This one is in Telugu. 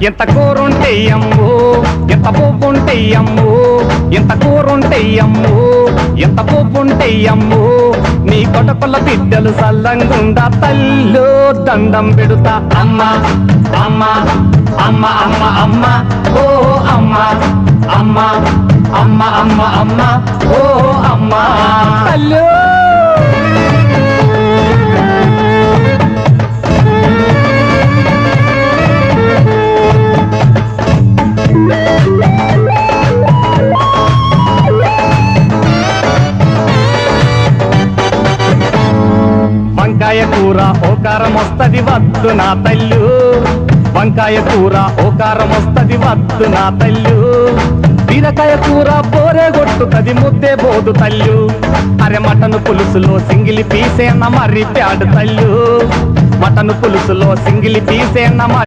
ఎంత కూరుంటే అమ్ము, ఎంత పువ్వుంటే అమ్ము, ఎంత కూరుంటే అమ్ము, ఎంత పువ్వుంటే అమ్ము. నీ కొటకుల బిడ్డలు సల్లంగుండా తల్లు దండం పెడుతా. అమ్మ అమ్మ అమ్మ అమ్మ అమ్మ ఓ అమ్మ అమ్మ అమ్మ అమ్మ అమ్మ ఓ అమ్మ తల్లు. వంకాయ కూర ఓకారం వస్తది వద్దు నా తల్లు, వంకాయ కూర ఓకారం వస్తది వద్దు నా తల్లు. బీరకాయ కూర పోరే కొట్టుతది ముద్దే బోదు తల్లు. అరే మటను పులుసులో సింగిలి పీసేన మరి ప్యాడు తల్లు, మటను పులుసులో సింగిలి పీసేన